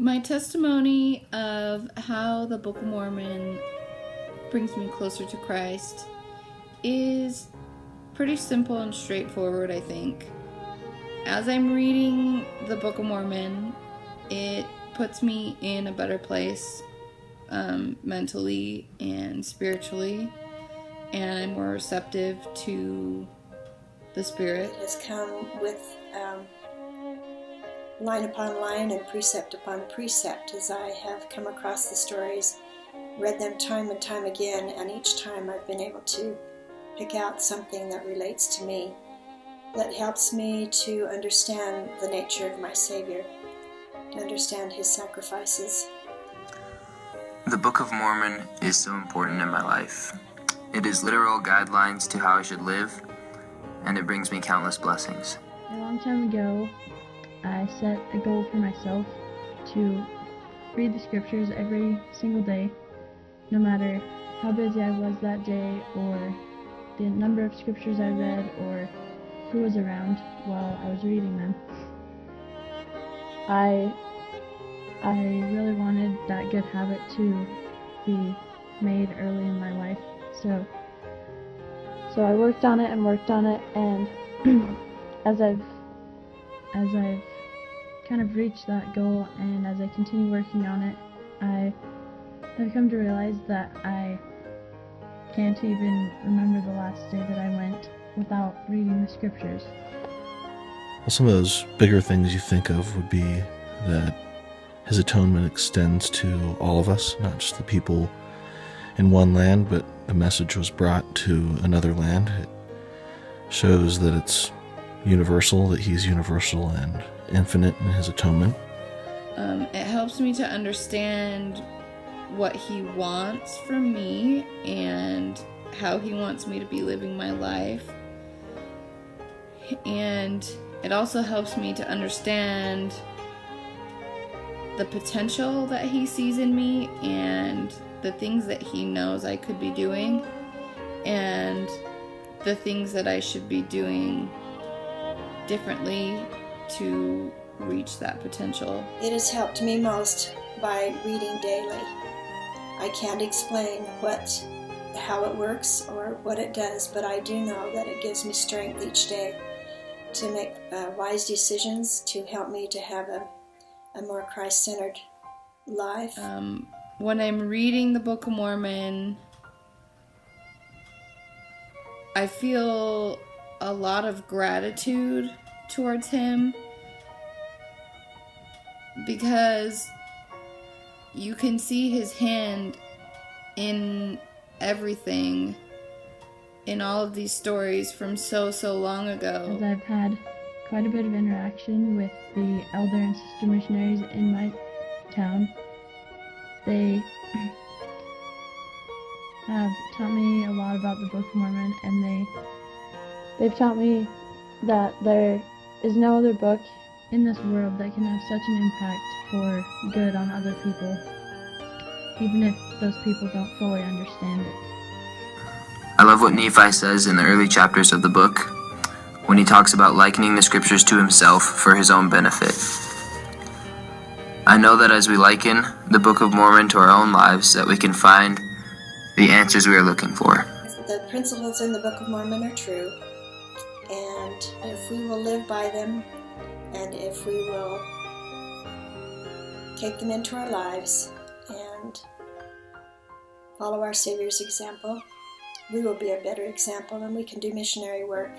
My testimony of how the Book of Mormon brings me closer to Christ is pretty simple and straightforward, I think. As I'm reading the Book of Mormon, it puts me in a better place mentally and spiritually, and I'm more receptive to the Spirit. It has come with line upon line and precept upon precept as I have come across the stories, read them time and time again, and each time I've been able to pick out something that relates to me, that helps me to understand the nature of my Savior, to understand His sacrifices. The Book of Mormon is so important in my life. It is literal guidelines to how I should live, and it brings me countless blessings. A long time ago, I set a goal for myself to read the scriptures every single day, no matter how busy I was that day, or the number of scriptures I read, or who was around while I was reading them. I really wanted that good habit to be made early in my life, so I worked on it, and as I've kind of reached that goal, and as I continue working on it, I have come to realize that I can't even remember the last day that I went without reading the scriptures. Well, some of those bigger things you think of would be that His atonement extends to all of us, not just the people in one land, but the message was brought to another land. It shows that it's universal, that He's universal and infinite in His atonement. It helps me to understand what He wants from me and how He wants me to be living my life. And it also helps me to understand the potential that He sees in me and the things that He knows I could be doing and the things that I should be doing differently to reach that potential. It has helped me most by reading daily. I can't explain how it works or what it does, but I do know that it gives me strength each day to make wise decisions, to help me to have a more Christ-centered life. When I'm reading the Book of Mormon, I feel a lot of gratitude towards Him, because you can see His hand in everything in all of these stories from so long ago. As I've had quite a bit of interaction with the elder and sister missionaries in my town, they have taught me a lot about the Book of Mormon, and they've taught me that there is no other book in this world that can have such an impact for good on other people, even if those people don't fully understand it. I love what Nephi says in the early chapters of the book, when he talks about likening the scriptures to himself for his own benefit. I know that as we liken the Book of Mormon to our own lives, that we can find the answers we are looking for. The principles in the Book of Mormon are true, and if we will live by them, and if we will take them into our lives and follow our Savior's example, we will be a better example, and we can do missionary work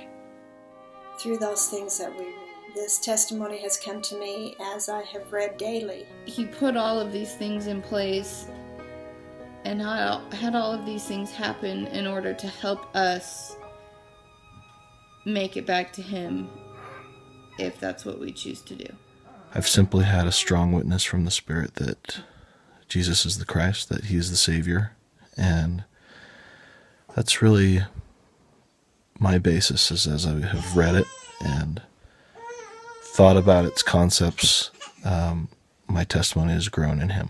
through those things that we read. This testimony has come to me as I have read daily. He put all of these things in place and had all of these things happen in order to help us make it back to Him, if that's what we choose to do. I've simply had a strong witness from the Spirit that Jesus is the Christ, that He is the Savior, and that's really my basis as I have read it and thought about its concepts. My testimony has grown in Him.